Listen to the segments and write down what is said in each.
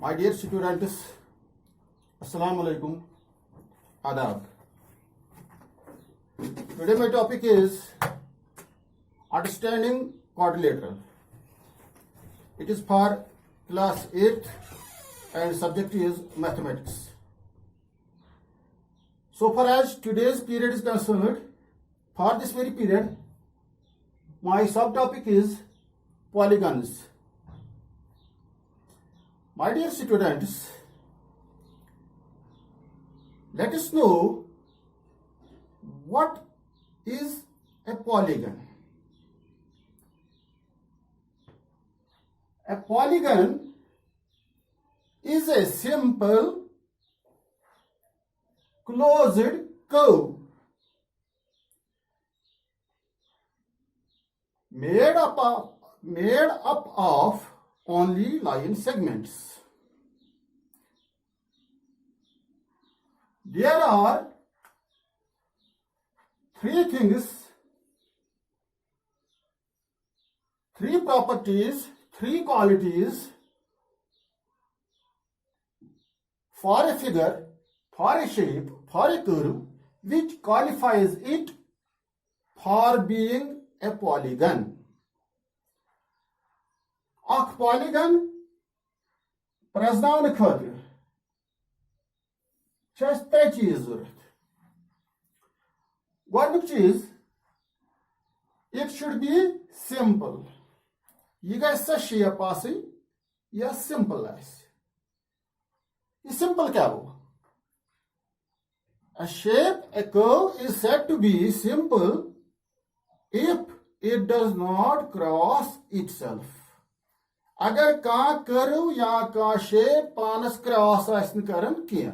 My dear students, Assalamu alaikum, Adab. Today my topic is understanding quadrilateral. It is for class 8th and subject is mathematics. So far as today's period is concerned, for this very period, my subtopic is polygons. My dear students, let us know what is a polygon. A polygon is a simple closed curve made up of only line segments. There are three things, three properties, three qualities for a figure, for a shape, for a curve, which qualifies it for being a polygon. Akh polygon praznawn khatir chas tre cheez zurat. Gۄdnیُک चीज, it should be simple. Yeh gژھِ sa shape आसٕنۍ या simple आसہِ. Yeh simple क्या गो? A shape, a curve is said to be simple if it does not cross itself. अगर कां curve या कां shape पानस cross आसि करन किया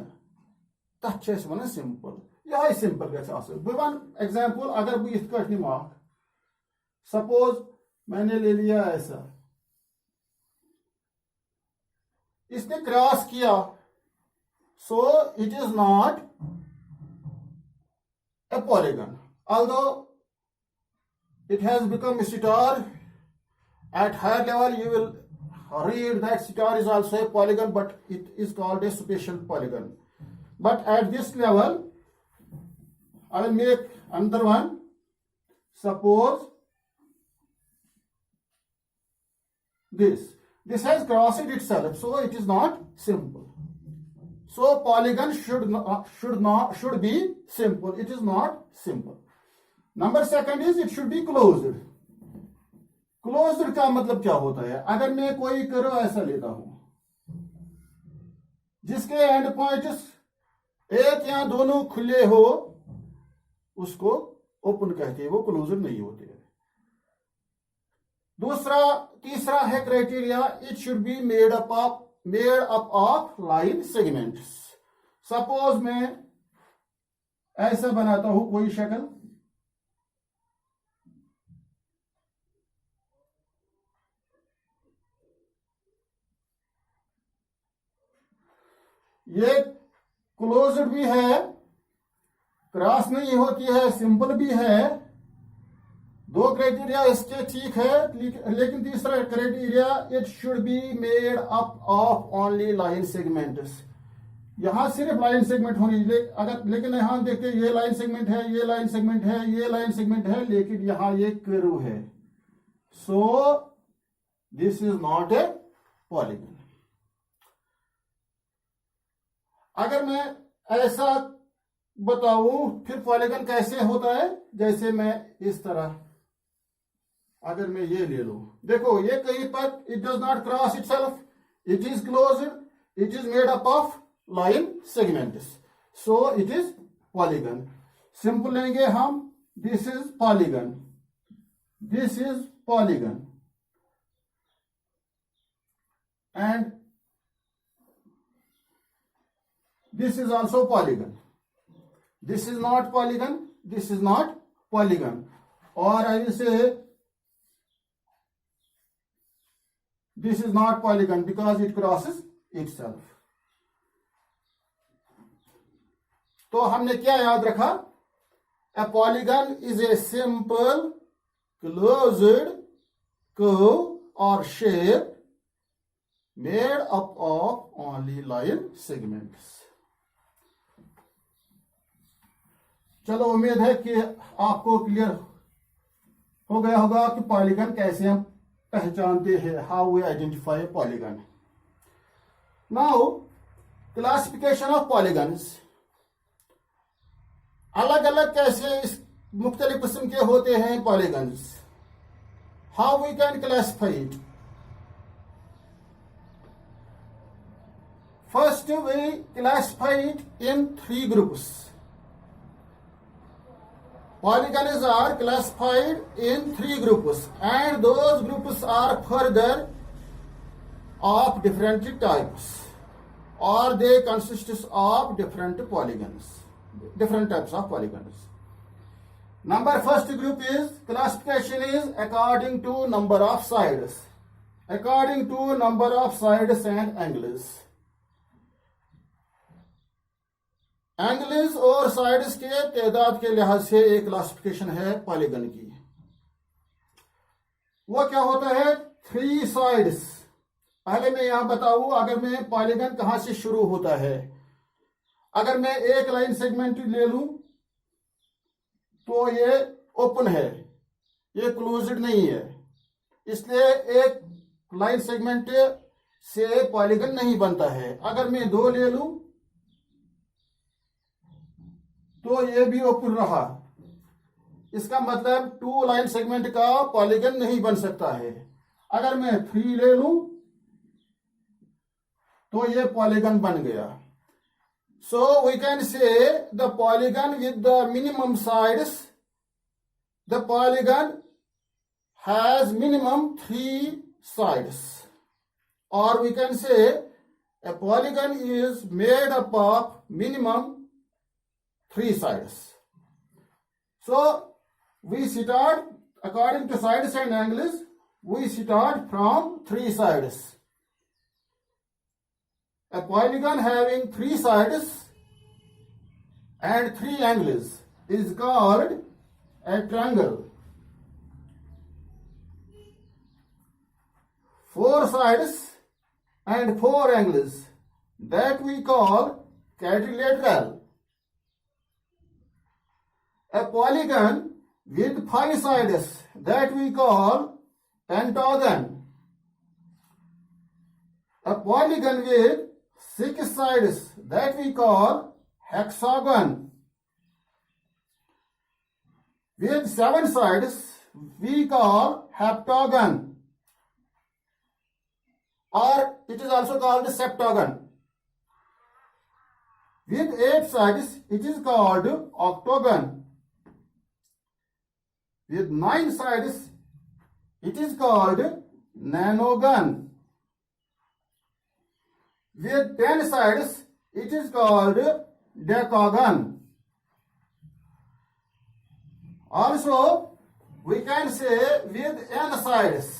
तथ छ अस वनान सिंपल. यह सिंपल गژھِ आसुन. बह वन एग्जांपल, अगर बह इथ कट निमु आख, सपोज मैंने ले लिया ऐसा, इसने क्रॉस किया, so it is not a polygon. Although it has become a star, at higher level you will read that star is also a polygon, but it is called a special polygon. But at this level, I will make another one. Suppose this has crossed itself, so it is not simple. So polygon should be simple. It is not simple. Number second is it should be closed. Closed का मतलब क्या होता है? अगर मैं कोई curve ऐसा लेता हूं जिसके एंड पॉइंट्स एक या दोनों खुले हो, उसको ओपन कहते हैं, वो क्लोज्ड नहीं होते. तीसरा है criteria, it should be made up of line segments. Suppose मैं ऐसा बनाता हूं कोई शक्ल, ये क्लोज्ड भी है, क्रॉस नहीं होती है, सिंपल भी है. दो क्राइटेरिया इसके ठीक है, लेकिन तीसरा criteria, it should be made up of only line segments. यहां सिर्फ लाइन सेगमेंट होंगे, लेकिन यहां देखते ये लाइन सेगमेंट है, ये लाइन सेगमेंट है, ये लाइन सेगमेंट है, लेकिन यहां ये कर्व है. सो this is not a polygon. अगर मैं ऐसा बताऊं फिर पॉलीगन कैसे होता है, जैसे मैं इस तरह, अगर मैं ये ले लूं, देखो ये कहीं पर it does not cross itself, it is closed, it is made up of line segments, so it is polygon. Simple लेंगे हम, this is polygon, this is polygon, and this is also polygon. This is not polygon, this is not polygon, or I will say this is not polygon because it crosses itself. तो हमने क्या याद रखा? A polygon is a simple closed curve or shape made up of only line segments. चलो उम्मीद है कि आपको क्लियर हो गया होगा कि पॉलीगन कैसे हम पहचानते हैं, how we identify polygon. Now classification of polygons, अलग अलग कैसे इस मुख्तलिफ किस्म के होते हैं polygons, how we can classify it. First we classify it in 3 groups. Polygons are classified in 3 groups, and those groups are further of different types, or they consist of different polygons, different types of polygons. First group is classification is according to number of sides, according to number of sides and angles. Angles और sides के तादाद के लिहाज से एक classification है polygon की। वो क्या होता है? 3 साइड्स। पहले मैं यहां बताऊं, अगर मैं पॉलीगन कहां से शुरू होता है, अगर मैं एक लाइन सेगमेंट ले लूं तो ये ओपन है, ये क्लोज्ड नहीं है, इसलिए एक लाइन सेगमेंट से पॉलीगन नहीं बनता है। अगर मैं 2 ले लूं तो ये भी ओपन रहा, इसका मतलब 2 लाइन सेगमेंट का पॉलीगन नहीं बन सकता है। अगर मैं 3 ले लूं तो ये पॉलीगन बन गया। So we can say the polygon with the minimum sides, the polygon has minimum 3 sides, or we can say a polygon is made up of minimum 3 sides. So we start according to sides and angles, we start from 3 sides. A polygon having 3 sides and 3 angles is called a triangle. 4 sides and 4 angles, that we call quadrilateral. A polygon with 5 sides, that we call pentagon. A polygon with 6 sides, that we call hexagon. With 7 sides, we call heptagon, or it is also called septagon. With 8 sides, it is called octagon. With 9 sides, it is called nonagon. With 10 sides, it is called decagon. Also, we can say with n sides,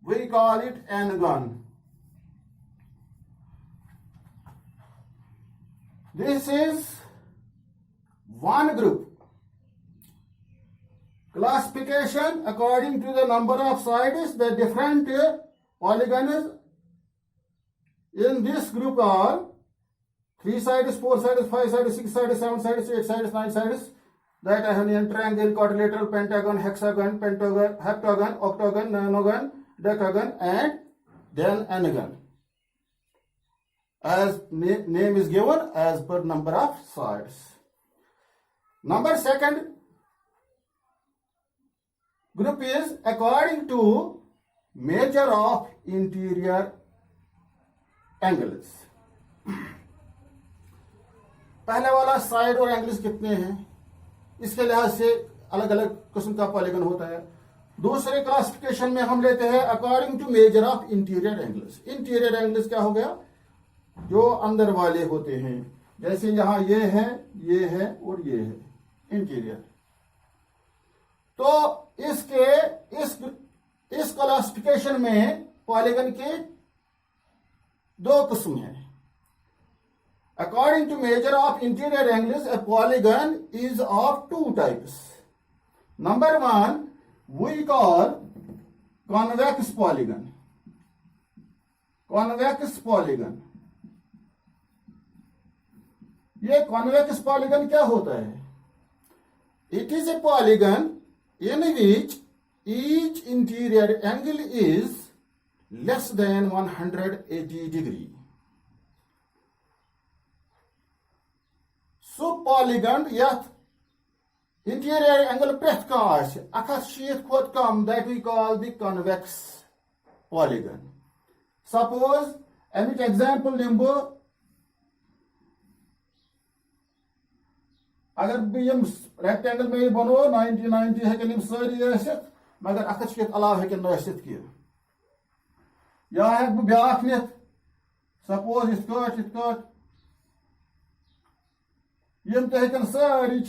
we call it n-gon. This is one group. Classification according to the number of sides, the different polygons in this group are 3 sides, 4 sides, 5 sides, 6 sides, 7 sides, 8 sides, 9 sides. That I have named triangle, quadrilateral, pentagon, hexagon, pentagon, heptagon, octagon, nonagon, decagon, and then n-gon. As name is given as per number of sides. Second group is according to measure of interior angles. पहले वाला side और angles कितने हैं, इसके लिहाज से अलग अलग किस्म का पॉलीगन होता है। दूसरे क्लासिफिकेशन में हम लेते हैं according to measure of interior angles. Interior angles क्या हो गया? जो अंदर वाले होते हैं, जैसे यहां ये है और ये है इंटीरियर। तो इस क्लासिफिकेशन में पॉलीगन के 2 किस्म हैं। According to measure of interior angles, a polygon is of 2 types. Number 1, we call convex polygon. Convex polygon, ये कॉन्वेक्स पॉलीगन क्या होता है? It is a polygon in which each interior angle is less than 180 degree. So polygon यथ interior angle प्रेथ कह 180 खोत कम, that we call the convex polygon. Suppose अमिच एग्जाम्पल निम बो, अगर बम रेक्टेंगल में बनो 90-90 हेकन सारी ٲसित, मगर 180 अलाव हेकन नसित कि, या हेक बह ब्याख नित, सपोज इत यम तो हेकन सारी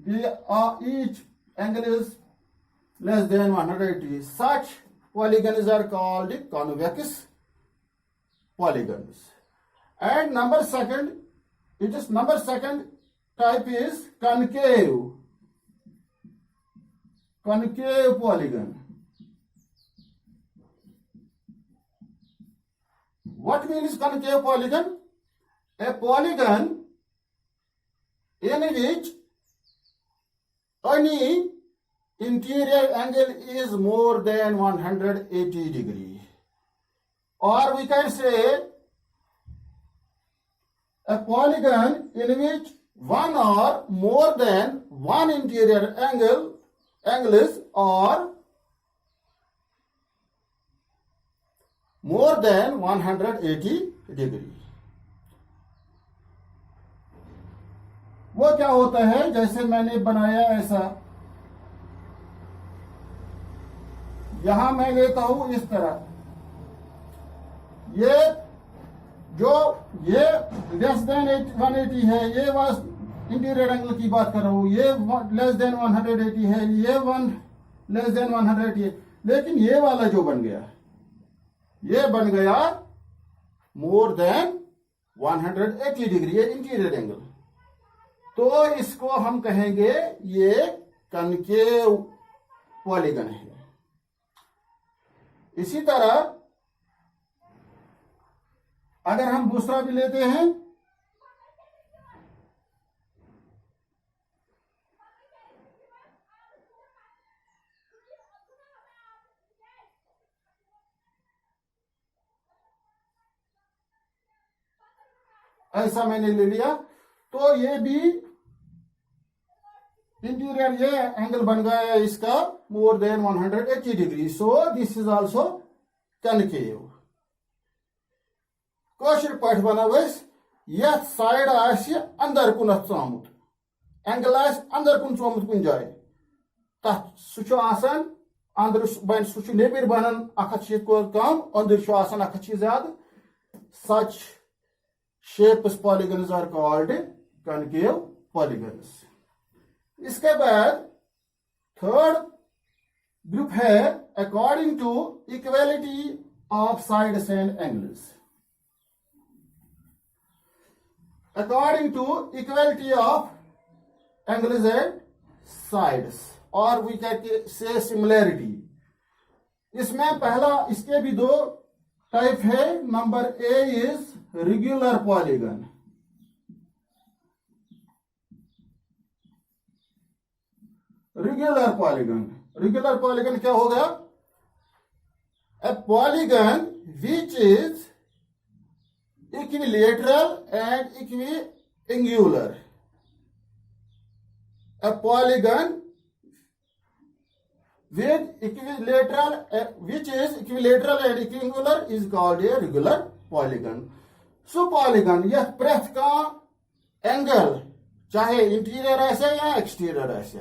each angle is less than 180. Such polygons are called convex polygons. And number second type is concave polygon. What means concave polygon? A polygon in which any interior angle is more than 180 degree, or we can say a polygon in which one or more than one interior angles are more than 180 degree. वो क्या होता है? जैसे मैंने बनाया ऐसा, यहां मैं लेता हूं इस तरह, ये लेस देन 180 है, ये वास इंटीरियर एंगल की बात कर रहा हूं, ये लेस देन 180 है, ये लेस देन 180 है, लेकिन ये वाला जो बन गया, ये बन गया मोर देन 180 डिग्री, ये इंटीरियर एंगल, तो इसको हम कहेंगे ये कनकेव पॉलीगन है। इसी तरह अगर हम दूसरा भी लेते हैं, ऐसा मैंने ले लिया, तो ये भी इंटीरियर, ये एंगल बन गया इसका more than 180 degree, so this is also concave. कौशिर पठ बनव यथ साइड अंदर कुन चोमुत, एंगल अंदर कुन चोमुत कुन जाए, तथ सह अंदर बन सह नेबर बनन 180 कम, अंदर 180 ज्यादा। सच shapes polygons are called concave polygons. इसके बाद थर्ड ग्रुप है according to equality of sides and angles. According to equality of angles and sides, और वी कैन से सिमिलैरिटी। इसमें पहला, इसके भी दो टाइप है। Number A is regular polygon. Regular polygon क्या होगा? A polygon which is equilateral and equiangular. A polygon with equilateral which is equilateral and equiangular is called a regular polygon. So polygon यह प्रेथ का angle चाहे interior ऐसे या exterior ऐसे,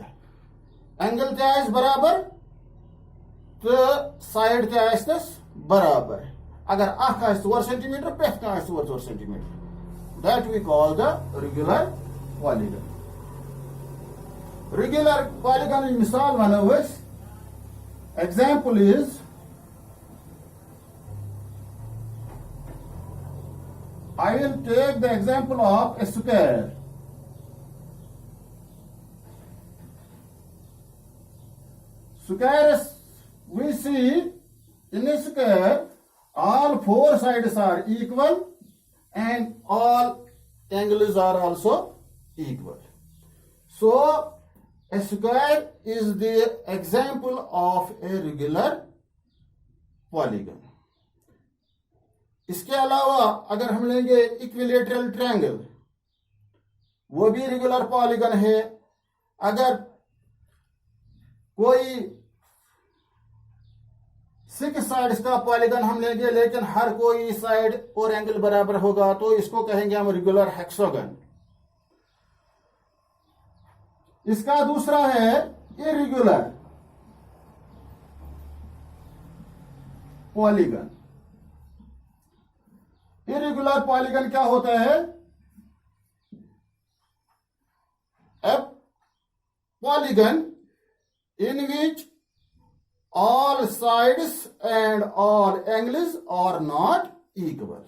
angle क्या है बराबर, तो साइड क्या है बराबर। अगर अख 4 सेंटीमीटर, प्रेथ का 4 centimetre, that we call the regular polygon. Regular polygon मिसाल वनो example is I will take the example of a square. Square we see in a square all four sides are equal and all angles are also equal. So a square is the example of a regular polygon. इसके अलावा अगर हम लेंगे equilateral triangle, वो भी regular polygon है. अगर कोई 6 साइड्स का पॉलीगन हम लेंगे लेकिन हर कोई साइड और एंगल बराबर होगा तो इसको कहेंगे हम रेगुलर हेक्सागन. इसका दूसरा है इरेगुलर पॉलीगन. इरेगुलर पॉलीगन क्या होता है? A polygon in which all sides and all angles are not equal,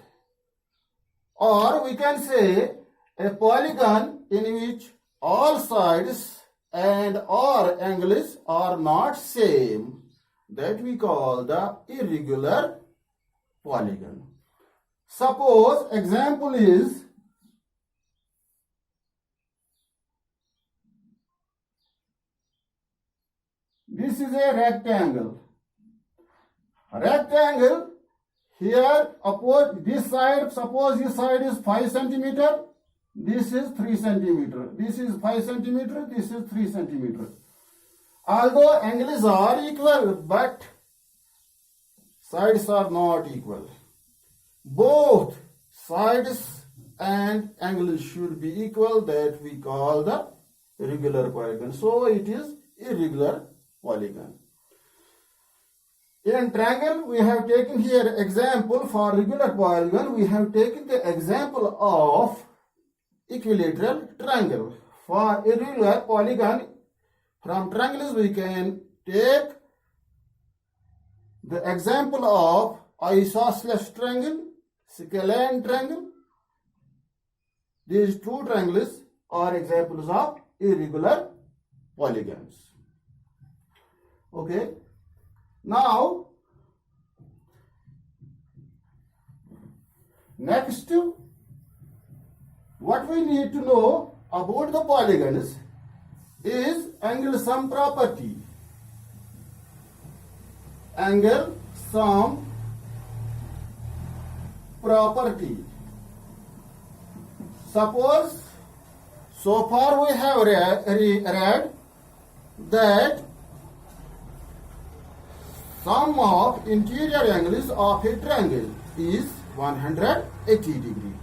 or we can say a polygon in which all sides and all angles are not same, that we call the irregular polygon. Suppose example is this is a rectangle. Rectangle here this side, suppose this side is 5 centimeter, this is 3 centimeter, this is 5 centimeter, this is 3 centimeter. Although angles are equal, but sides are not equal. Both sides and angles should be equal, that we call the regular polygon. So it is irregular polygon. In triangle, we have taken here example for regular polygon. We have taken the example of equilateral triangle. For irregular polygon, from triangles we can take the example of isosceles triangle, scalene triangle. These two triangles are examples of irregular polygons. Okay. Now, next, what we need to know about the polygons is angle sum property. Angle sum property. Suppose, so far we have read that sum of interior angles of a triangle is 180 degree.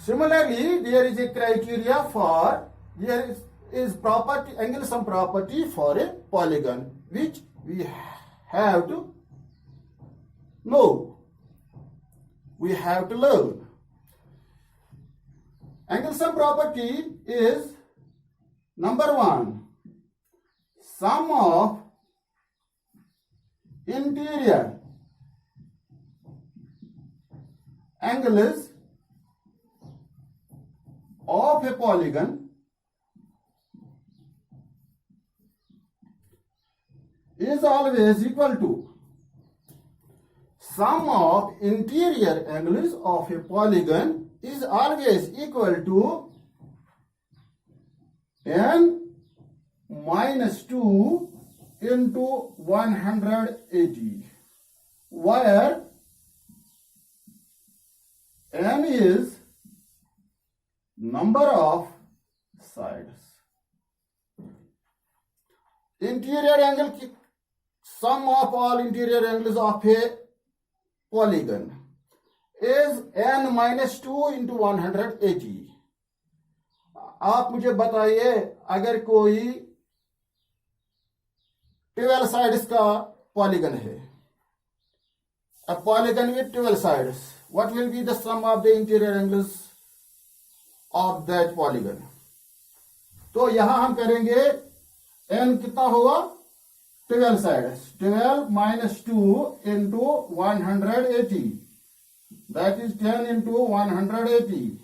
Similarly, there is a criteria for, there is property, angle sum property for a polygon, which we have to know. We have to learn. Angle sum property is number 1. Sum of interior angles of a polygon is always equal to sum of interior angles of a polygon is always equal to n minus 2 into 180, where n is number of sides. Interior angle, sum of all interior angles of a polygon is n minus 2 into 180. आप मुझे बताइए, अगर कोई 12 sides का polygon है, a polygon with 12 sides, what will be the sum of the interior angles of that polygon? तो यहां हम करेंगे n कितना होगा? 12 sides. 12 minus 2 into 180. That is 10 into 180.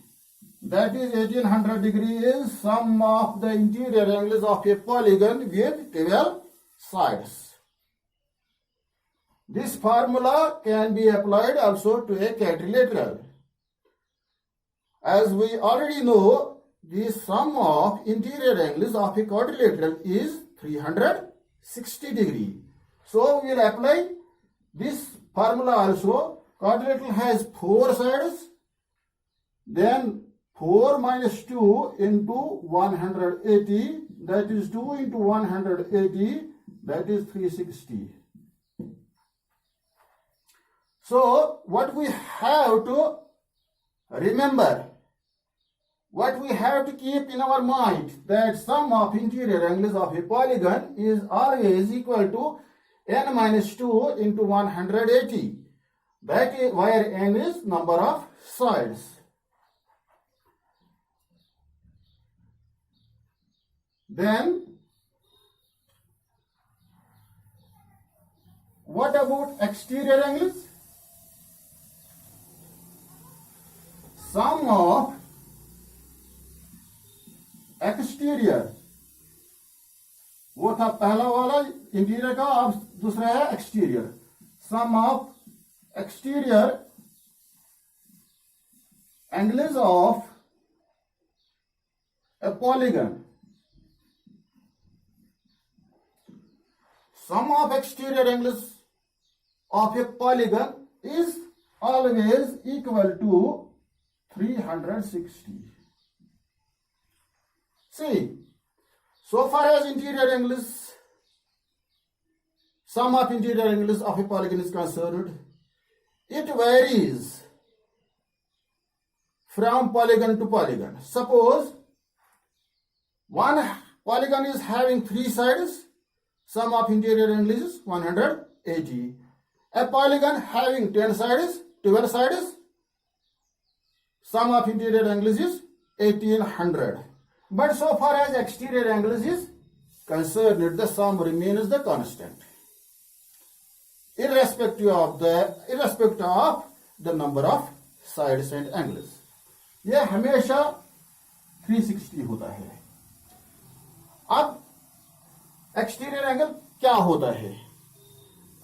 that is 1800 degree is sum of the interior angles of a polygon with 12 sides. This formula can be applied also to a quadrilateral. As we already know, the sum of interior angles of a quadrilateral is 360 degree. So we will apply this formula also. Quadrilateral has 4 sides, then 4 minus 2 into 180, that is 2 into 180, that is 360. So what we have to remember, what we have to keep in our mind, that sum of interior angles of a polygon is always equal to n minus 2 into 180. That is where n is number of sides. Then what about exterior angles? Sum of exterior, वो था पहला वाला interior का, अब दूसरा है exterior. Sum of exterior angles of a polygon. Sum of exterior angles of a polygon is always equal to 360. See, so far as interior angles, sum of interior angles of a polygon is concerned, it varies from polygon to polygon. Suppose one polygon is having 3 sides, sum of interior angles is 180. A polygon having 10 sides, 12 sides, sum of interior angles is 1800. But so far as exterior angles is concerned, the sum remains the constant, irrespective of the number of sides and angles. यह हमेशा 360 होता है. अब exterior angle क्या होता है?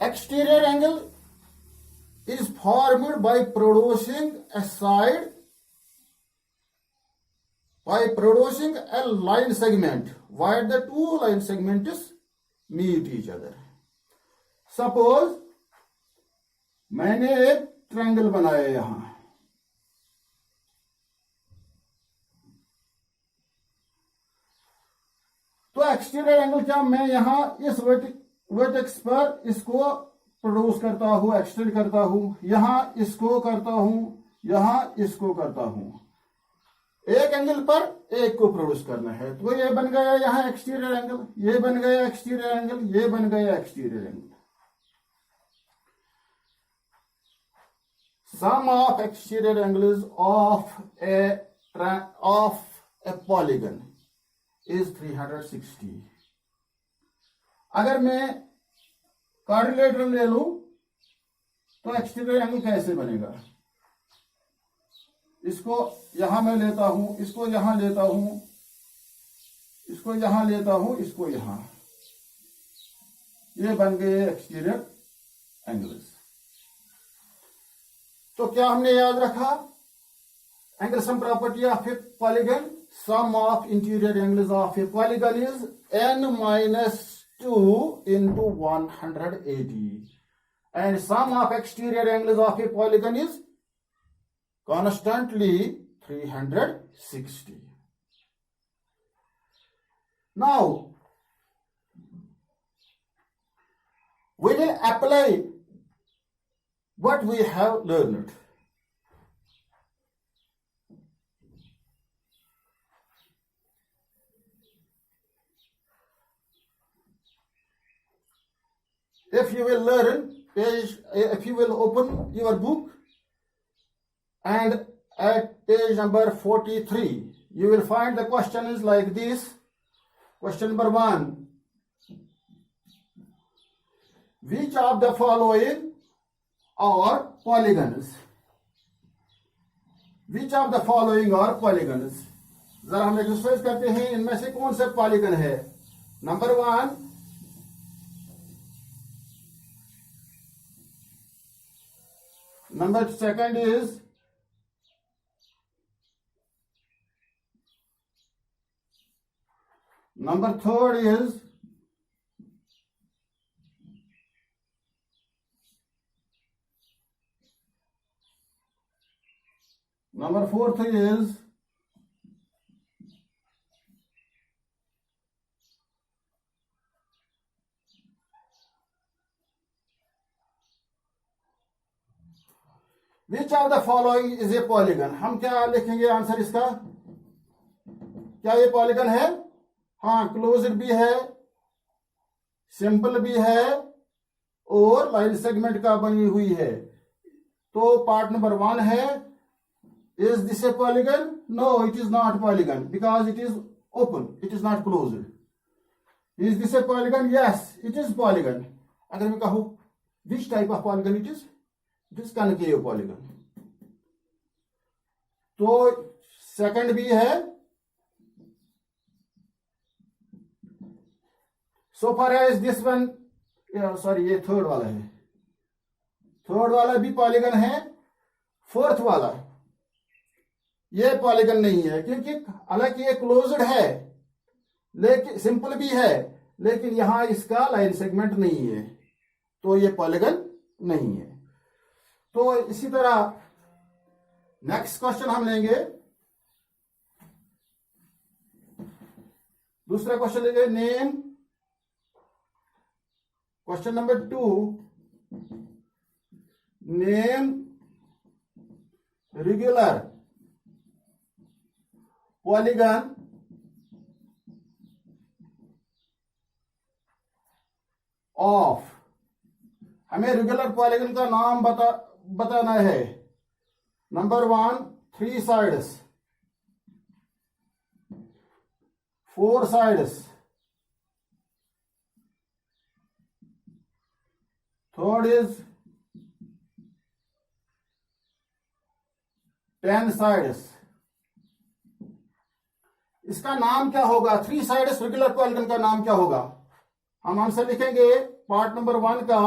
Exterior angle is formed by producing a line segment where the 2 line segments meet each other. Suppose मैंने एक ट्रायंगल बनाया यहां, तो एक्सटीरियर एंगल क्या, मैं यहां इस वर्टेक्स पर इसको प्रोड्यूस करता हूं, एक्सटेंड करता हूं, यहां इसको करता हूं, यहां इसको करता हूं. एक एंगल पर एक को प्रोड्यूस करना है, तो ये बन गया यहां एक्सटीरियर एंगल, ये बन गया एक्सटीरियर एंगल, ये बन गया exterior angle. Sum of exterior angles of a polygon is 360. अगर मैं क्वाड्रिलेटरल ले लूं तो एक्सटीरियर एंगल कैसे बनेगा? इसको यहां मैं लेता हूं, इसको यहां लेता हूं, इसको यहां लेता हूं, इसको यहां, ये बन गए एक्सटीरियर एंगल्स. तो क्या हमने याद रखा? Angle sum property of a polygon, sum of interior angles of a polygon is n minus 2 into 180, and sum of exterior angles of a polygon is constantly 360. Now we will apply what we have learned. If you will open your book and at page number 43, you will find the question is like this. Question number 1. Which of the following are polygons? Which of the following are polygons. जरा हम exercise करते हैं, इनमें से कौन सा polygon है। Number 1, number 2 is number 3 is number 4 is which of the following is a polygon. हम क्या लिखेंगे आंसर इसका, क्या ये पॉलीगन है। हाँ, क्लोज्ड भी है, सिंपल भी है और लाइन सेगमेंट का बनी हुई है। तो पार्ट नंबर 1 है, is this a polygon. No, it is not polygon because it is open, it is not closed. Is this a polygon, yes it is polygon. अगर मैं कहूं which type of polygon it is concave polygon. तो second भी है। So far as this one, sorry ये third वाला है, third वाला भी पॉलीगन है। फोर्थ वाला ये पॉलीगन नहीं है, क्योंकि हालांकि ये क्लोज्ड है, लेकिन सिंपल भी है, लेकिन यहां इसका लाइन सेगमेंट नहीं है, तो ये पॉलीगन नहीं है। तो इसी तरह नेक्स्ट क्वेश्चन हम लेंगे, दूसरा क्वेश्चन लेंगे। Name, question number 2, name regular polygon of. हमें रेगुलर पॉलीगन का नाम बताना है। Number 1, 3 sides, 4 sides, third is 10 sides. इसका नाम क्या होगा, 3 साइड्स रेगुलर पॉलीगन का नाम क्या होगा। हम आंसर लिखेंगे पार्ट नंबर 1 का,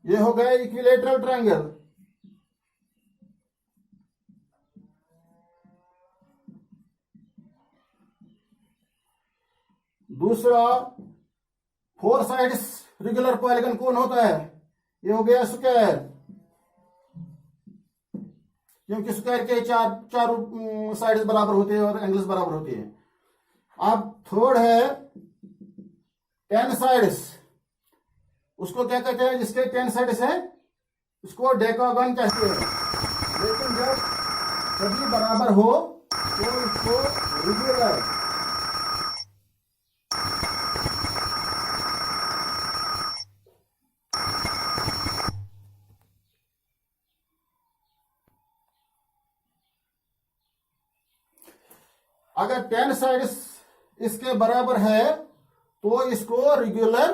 ये हो गया इक्विलेटरल ट्रायंगल। दूसरा 4 साइड्स रेगुलर पॉलीगन कौन होता है, ये हो गया स्क्वायर, क्योंकि स्क्वायर के चार साइड्स बराबर होते हैं और एंगल्स बराबर होते हैं। अब थर्ड है 10 साइड्स, उसको क्या कहते हैं, जिसके 10 साइड्स है उसको डेकागन कहते हैं। लेकिन जब सभी बराबर हो तो उसको रेगुलर। अगर 10 साइड्स इसके बराबर है तो इसको रेगुलर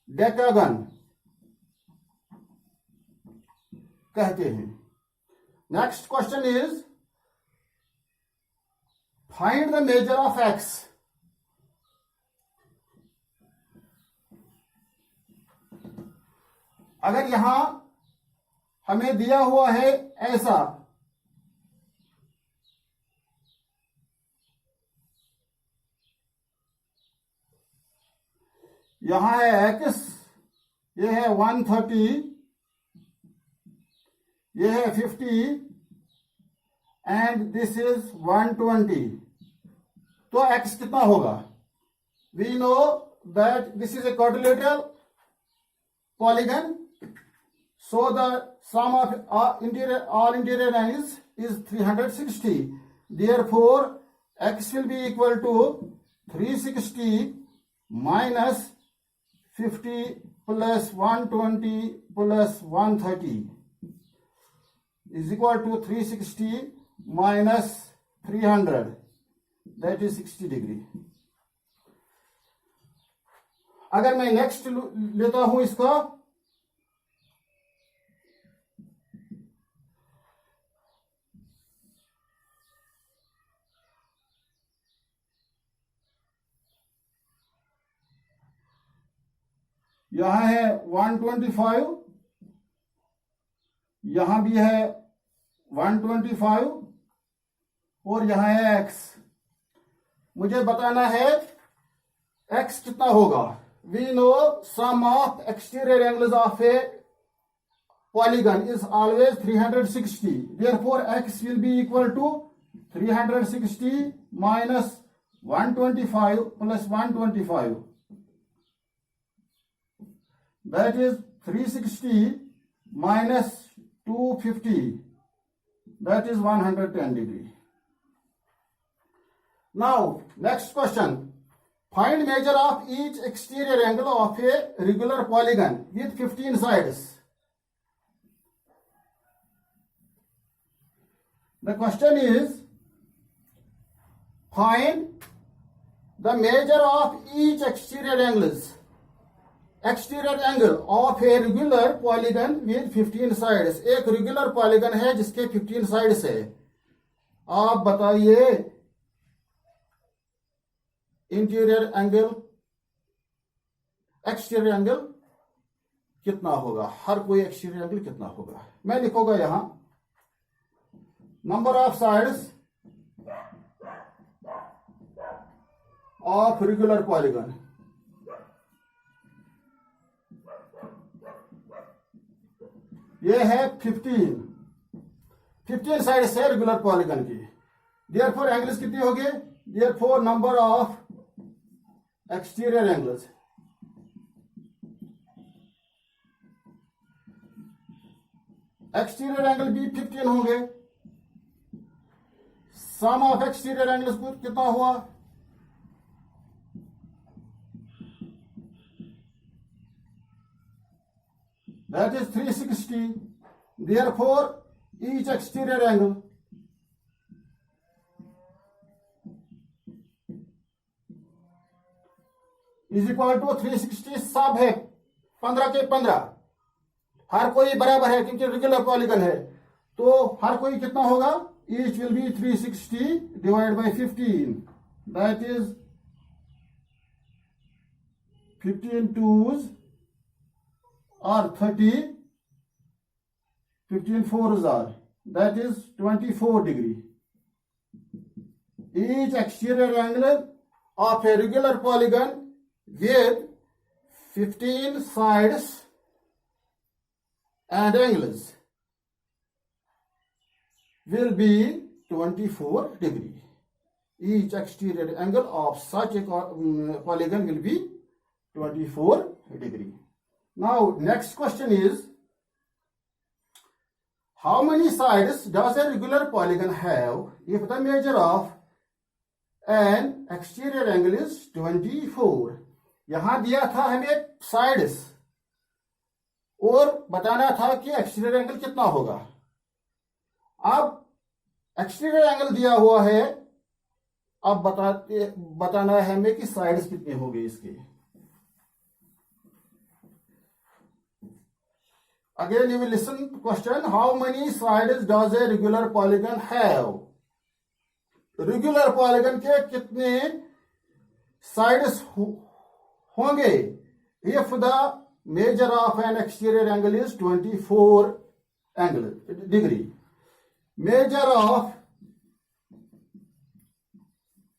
डेकागन कहते हैं। Next question is find the measure of x. अगर यहां हमें दिया हुआ है ऐसा, यहां है एक्स, ये है 130, ये है 50 एंड दिस इज 120, तो एक्स कितना होगा। We know that this is a quadrilateral polygon, so the sum of all interior angles is 360. Therefore x will be equal to 360 minus 50 plus 120 plus 130 is equal to 360 minus 300, that is 60 degree. अगर मैं next लेता हूं इसका यहां है 125, यहां भी है 125 और यहां है x। मुझे बताना है x कितना होगा। We know sum of exterior angles of a polygon is always 360. Therefore, x will be equal to 360 minus 125 plus 125. That is 360 minus 250. That is 110 degree. Now, next question. Find measure of each exterior angle of a regular polygon with 15 sides. The question is, find the measure of each exterior angle of a regular polygon with 15 sides. एक regular polygon है जिसके 15 sides है। आप बताइए interior angle exterior angle कितना होगा। हर कोई exterior angle कितना होगा। मैं लिखूंगा यहां number of sides of regular polygon. ये है 15 साइड्स है रेगुलर पॉलीगन की। देयरफॉर एंगल्स कितने हो गए। Therefore number of exterior angles exterior angle भी 15 होंगे। सम ऑफ एक्सटीरियर एंगल्स कितना हुआ। That is 360। Therefore each exterior angle is equal to 360 सब है 15 के 15। हर कोई बराबर है क्योंकि रेगुलर पॉलीगन है, तो हर कोई कितना होगा। Each will be 360 divided by 15. That is 15 twos are 30. 15 fours are. That is 24 degree. Each exterior angle of a regular polygon with 15 sides and angles will be 24 degree. Each exterior angle of such a polygon will be 24 degree. Now, next question is, how many sides does a regular polygon have if the measure of an exterior angle is 24? यहां दिया था हमें sides और बताना था कि exterior angle कितना होगा। अब एक्सटीरियर एंगल दिया हुआ है, अब बताना है हमें कि साइड्स कितने होंगे इसके। Again you will listen question, how many sides does a regular polygon have. Regular polygon के कितने साइड्स होंगे if the measure of N exterior angle is 24 degree. Measure of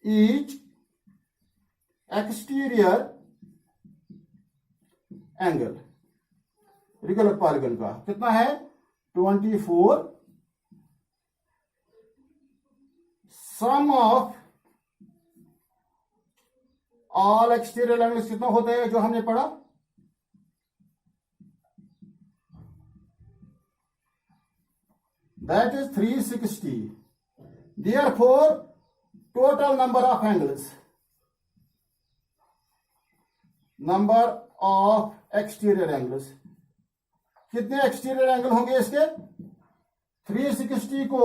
each exterior angle regular polygon का कितना है 24। सम of all exterior angles कितना होता है जो हमने पढ़ा। That is 360. Therefore, total number of angles, number of exterior angles, कितने एक्सटीरियर एंगल होंगे इसके। 360 को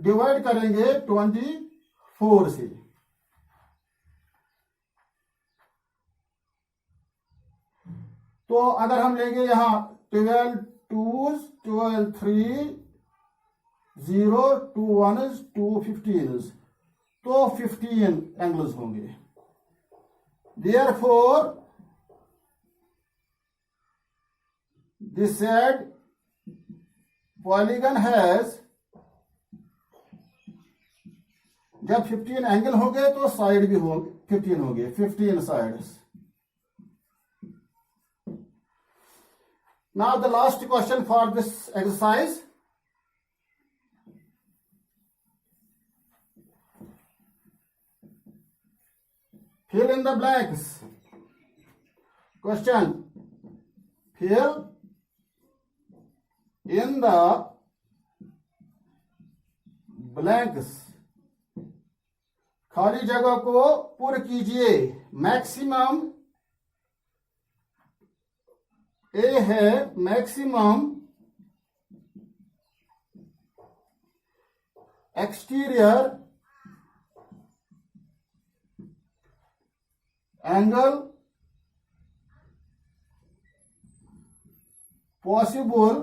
डिवाइड करेंगे 24 से। तो अगर हम लेंगे यहां 12 2s 12 3 0 2 1s 2 15s, तो 15 एंगल्स होंगे। Therefore This said polygon has, जब 15 एंगल होंगे तो साइड भी होंगे 15 होंगे, 15 sides. Now the last question for this exercise. Fill in the blanks. Question. Fill in the blanks. खाली जगह को पूर्ण कीजिए. मैक्सिमम ए है, maximum exterior angle possible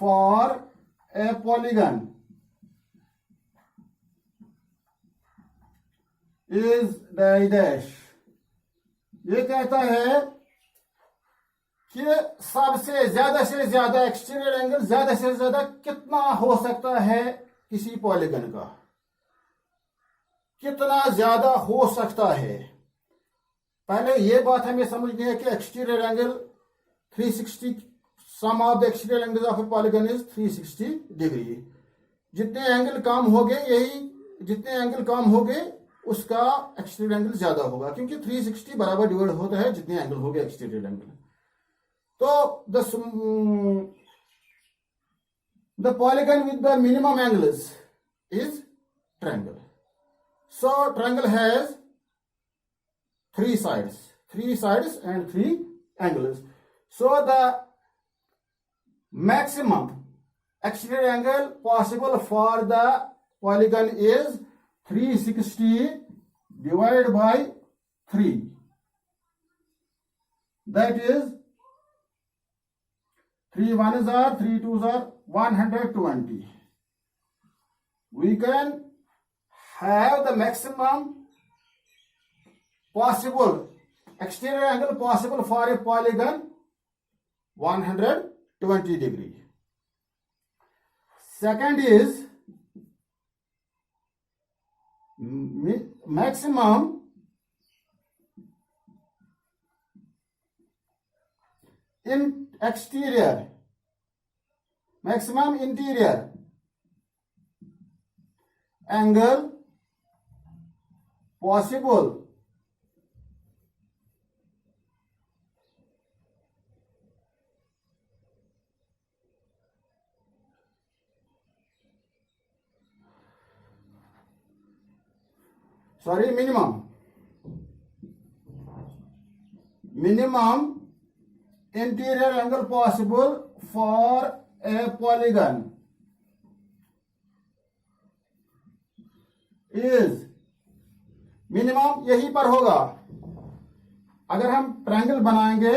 for a polygon is dash. ये कहता है कि सबसे ज्यादा से ज्यादा एक्सटीरियर एंगल ज्यादा से ज्यादा कितना हो सकता है किसी पॉलीगन का, कितना ज्यादा हो सकता है. पहले ये बात हमें समझनी है कि exterior angle 360, sum of the exterior angle of a polygon is 360 degree. जितने एंगल कम हो गए, यही जितने एंगल कम हो गए उसका एक्सटीरियर एंगल ज्यादा होगा, क्योंकि 360 बराबर डिवाइड होता है जितने एंगल हो गए एक्सटीरियर एंगल. तो the polygon with the minimum angles is triangle. So triangle has three sides and 3 angles. So the maximum exterior angle possible for the polygon is 360 divided by 3. That is 3 1s are 3 2s are 120. We can have the maximum possible exterior angle possible for a polygon 120 degree. Second is maximum in exterior, maximum interior angle possible minimum interior angle possible for a polygon is minimum यही पर होगा. अगर हम triangle बनाएंगे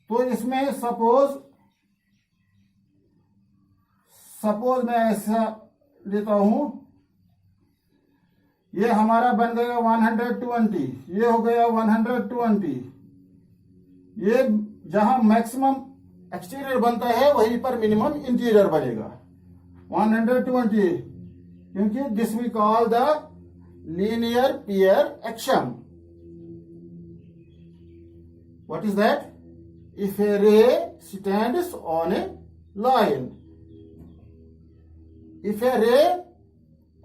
तो इसमें suppose मैं ऐसा लेता हूं, ये हमारा बन गया 120, ये हो गया 120. ये जहां मैक्सिमम एक्सटीरियर बनता है वहीं पर मिनिमम इंटीरियर बनेगा 120, क्योंकि this we call the linear pair axiom. What is that? If a ray stands on a line, if a ray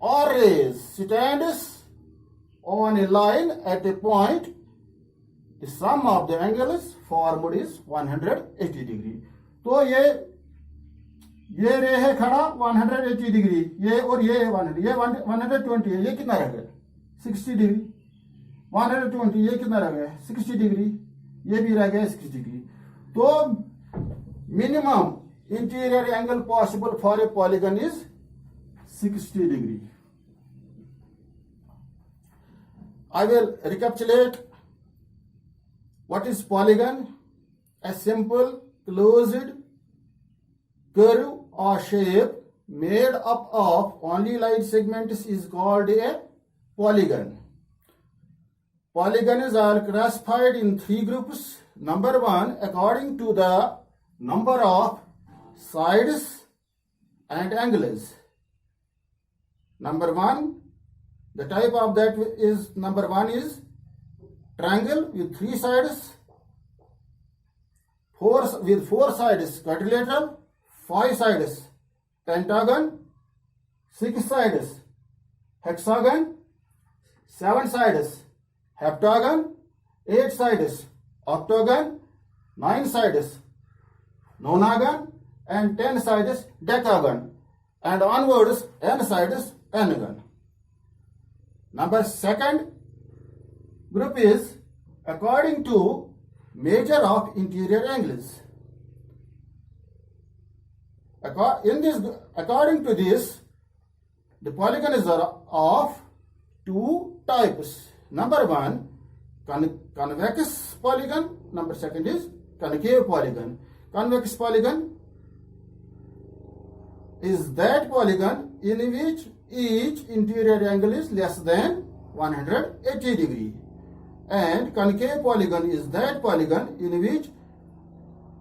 or rays stands on a line at a point, the sum of the angles formed is 180 degree. तो ये रे है खड़ा 180 degree, ये और ये 120 है, ये कितना रह गया 60 डिग्री. 120 ये कितना रह गया 60 डिग्री, ये भी रह गया 60 डिग्री. तो minimum interior angle possible for a polygon is 60 degree. I will recapitulate what is polygon. A simple closed curve or shape made up of only line segments is called a polygon. polygons are classified in three groups. Number one, according to the number of sides and angles. Number one, the type of that is, number one is triangle with three sides, with four sides quadrilateral, five sides pentagon, six sides hexagon, seven sides heptagon, eight sides octagon, nine sides nonagon, and 10 sides decagon, and onwards n sides n-gon. Number second group is according to measure of interior angles. According to this, the polygons are of two types. Number one, convex polygon. Number second is concave polygon. Convex polygon is that polygon in which each interior angle is less than 180 degree. And concave polygon is that polygon in which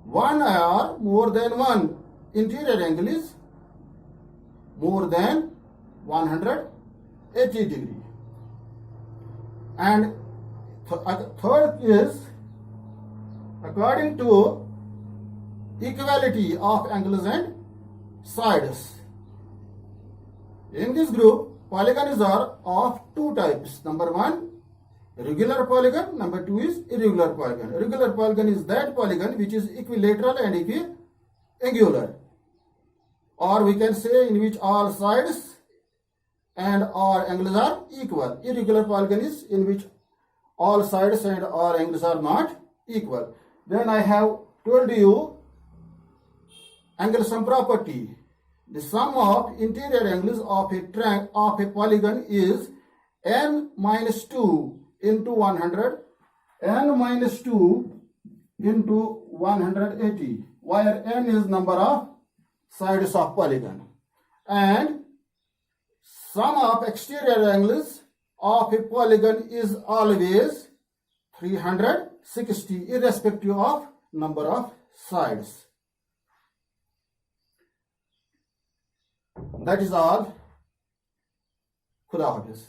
one or more than one interior angle is more than 180 degree. And third is according to equality of angles and sides. In this group, polygons are of two types. Number one, regular polygon. Number two is irregular polygon. Regular polygon is that polygon which is equilateral and equiangular, or we can say in which all sides and all angles are equal. Irregular polygon is in which all sides and all angles are not equal. Then I have told you angle sum property. The sum of interior angles of a polygon is n minus 2 into 100, n minus 2 into 180, where n is number of sides of polygon. And sum of exterior angles of a polygon is always 360, irrespective of number of sides. That is all. Khuda Hafiz.